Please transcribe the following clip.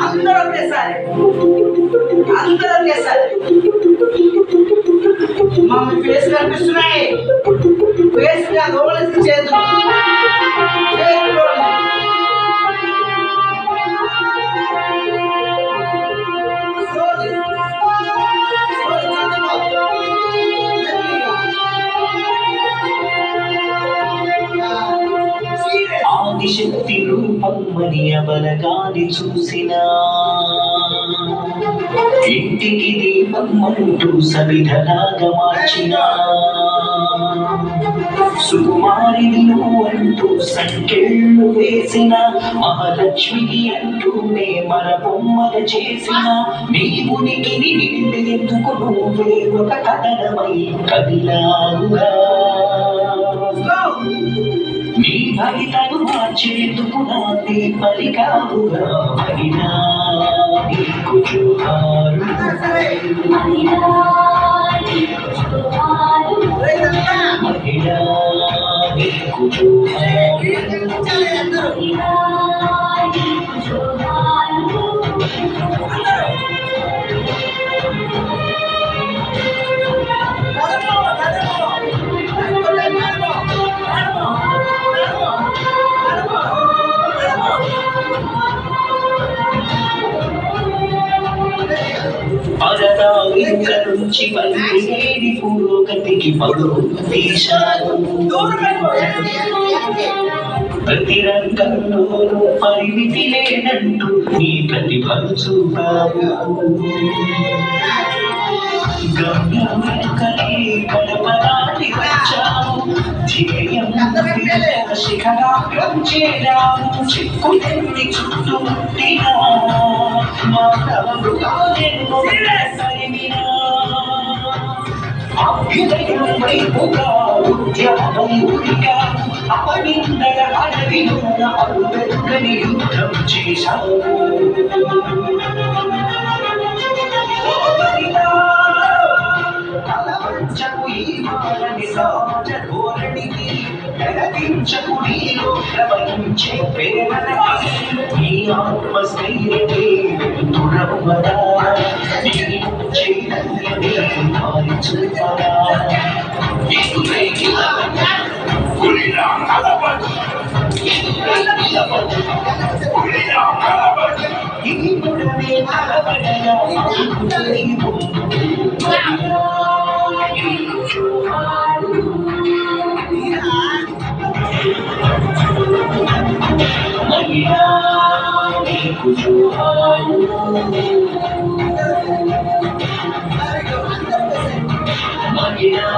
అందరూ ఒకేసారి mummy face కనిపిస్తున్నాయి. ఫేస్ లోపలికి చేతులు ఆదిశక్తి రూపమ్మని అబలగాని చూసిన ఇంటికి దీపమ్మంటూ సవిధలాగా మార్చిన సుకుమారిలో అంటూ సంకెళ్ళు వేసిన మహాలక్ష్మికి అంటూనే మన బొమ్మల చేసిన నీ ఉనికిని నిండేందుకు నువ్వే ఒక కథనమై కదిలావుగా నీ భరితను మార్చేందుకు నాదే పలికావుగా మహిళా నీకు జోహారు మహిళా నీకు పరదావిక నుంచి పలికేడి పురోగతికి పరుగు తీశారు. ప్రతి రంగంలోనూ పరిమితి లేనంటూ నీ ప్రతిభను చూపారు. గమ్యం వెనుకనే గడపదాటి వచ్చావు. ధ్యేయం శిఖరాగ్రం చేరావు. చిక్కులెన్ని చుట్టూ ముట్టినా మానవ మృగాలెన్నో సరిమినా అభ్యుదయం వైపుగా ఉద్యమం ఉరిగా అపనిందల అడవిలోన అరువెరుగని యుద్ధం చేశావు. కలవంచకు ఈ మాలని సహజ ధోరణికి ఎరగించకు నీలో ప్రవహించే ప్రేరణకి నీ ఆత్మస్థైర్యమే దురవదా నీ చైతన్యమే మారి చూపదా ఈ పుడమే అలవడగా మహిళా నీకు జోహారు మహిళా